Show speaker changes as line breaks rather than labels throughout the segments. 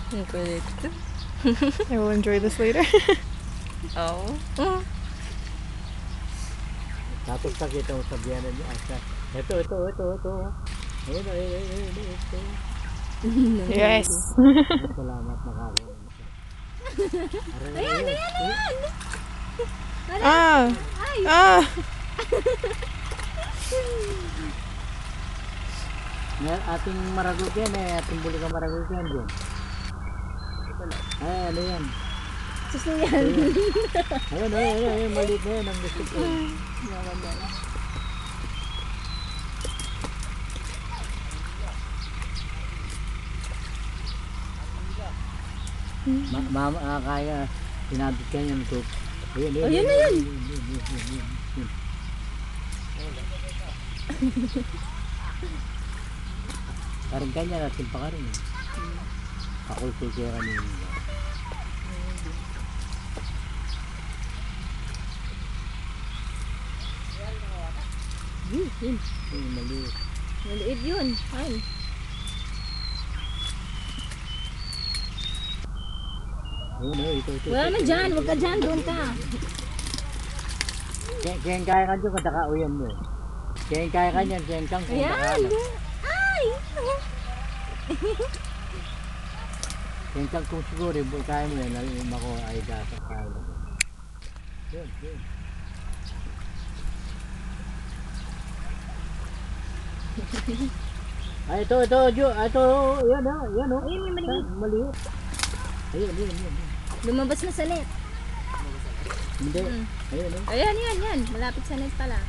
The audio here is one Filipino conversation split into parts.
Ang kulit.
I will enjoy this later.
Oh.
Tapos nakita mo sa biyanan niya. Ito. Ayun. Ito.
Yes.
Salamat nakakaroon mo siya.
Ayan.
Ah. Ah.
Ating maragog yan ating buli ka maragog yan dyan. Ay, ano yan?
Susuyan.
Ayun, maliit na yan ang gusto ko. Mama, kaya sinabit ka yan ko. Ayun
na yan.
Parang kanya natin pa ka rin. Kakulkul kaya kanina.
Yun.
Maliit.
Maliit yun. Ay.
Ito.
Wala na dyan. Huwag ka dyan. Doon ka.
Kaya kaya ka dyan kung nakauyan mo. Kaya ka niyan. Kaya kang kung
Ayan.
nakahanap.
Ay.
Kaya kang kung siguro kaya mo yan. Alam ako ay data kaya mo. Yun. Ay, ito, Jo. Ito, yan o.
Ayun, may maliit.
Maliit. Ayun.
Lumabas na sa net.
Hindi. Ayun o.
Ayan. Malapit sa net pala.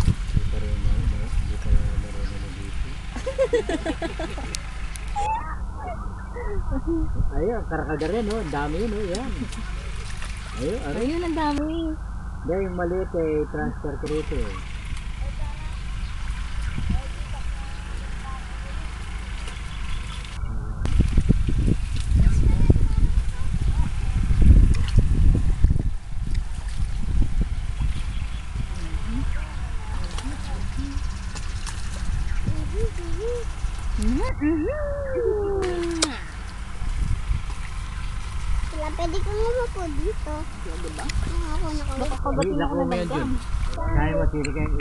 Hindi pa rin marunong na dito. Ayun, karakada rin o. Ang dami yun o. Yan. Ayun,
Ayun, ang dami.
Hindi, yung maliit transfer ko rito eh.
Pwede ko nga po dito. Pwede ba? Ako nakawala.
Ay, nakuha mo yan dun. Kaya masili kayong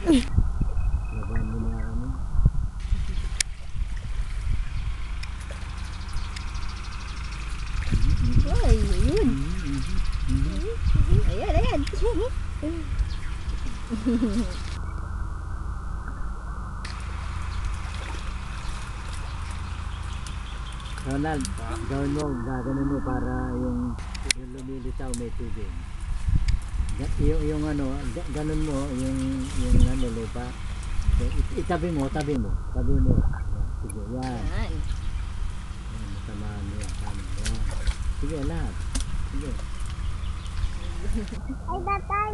Ay.
laban mo na kami.
Ay, ayun. Ayan.
Ronald, gawin mo, gaganon mo para yung lumilitaw may tubig. Yung ano, ganun mo, yung ano, lupa. Itabi mo. Sige, yan.
Ayan.
Matamaan mo yan. Yan. Sige, lahat. Sige.
Ay, tatay.